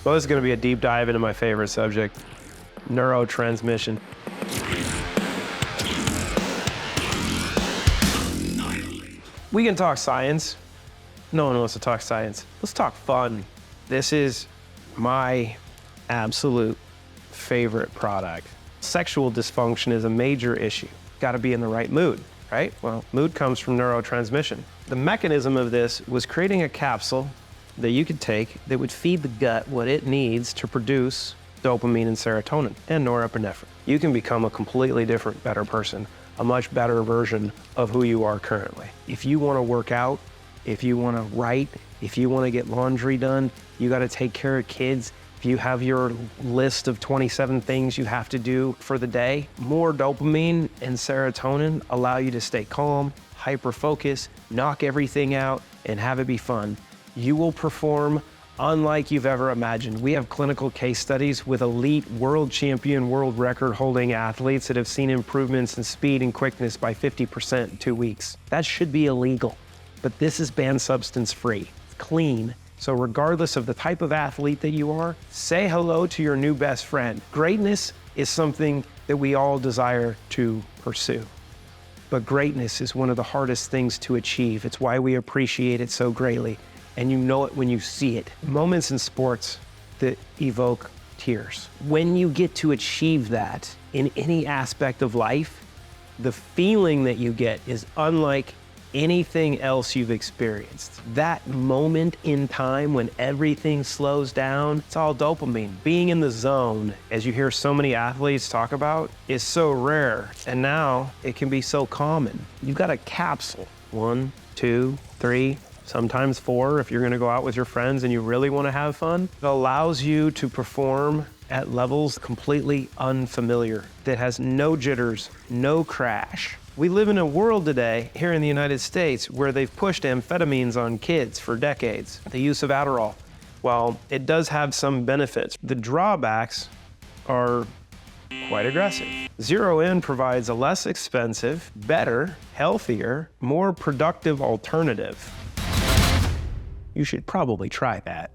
Well, this is going to be a deep dive into my favorite subject, neurotransmission. We can talk science. No one wants to talk science. Let's talk fun. This is my absolute favorite product. Sexual dysfunction is a major issue. Got to be in the right mood, right? Well, mood comes from neurotransmission. The mechanism of this was creating a capsule that you could take that would feed the gut what it needs to produce dopamine and serotonin and norepinephrine. You can become a completely different, better person, a much better version of who you are currently. If you want to work out, if you want to write, if you want to get laundry done, you got to take care of kids. If you have your list of 27 things you have to do for the day, more dopamine and serotonin allow you to stay calm, hyper-focus, knock everything out, and have it be fun. You will perform unlike you've ever imagined. We have clinical case studies with elite world champion, world record holding athletes that have seen improvements in speed and quickness by 50% in 2 weeks. That should be illegal, but this is banned substance free. It's clean. So regardless of the type of athlete that you are, say hello to your new best friend. Greatness is something that we all desire to pursue. But greatness is one of the hardest things to achieve. It's why we appreciate it so greatly. And you know it when you see it. Moments in sports that evoke tears. When you get to achieve that in any aspect of life, the feeling that you get is unlike anything else you've experienced. That moment in time when everything slows down, it's all dopamine. Being in the zone, as you hear so many athletes talk about, is so rare. And now it can be so common. You've got a capsule. 1, 2, 3, sometimes 4 if you're gonna go out with your friends and you really wanna have fun. It allows you to perform at levels completely unfamiliar, that has no jitters, no crash. We live in a world today, here in the United States, where they've pushed amphetamines on kids for decades. The use of Adderall, while it does have some benefits, the drawbacks are quite aggressive. Zero In provides a less expensive, better, healthier, more productive alternative. You should probably try that.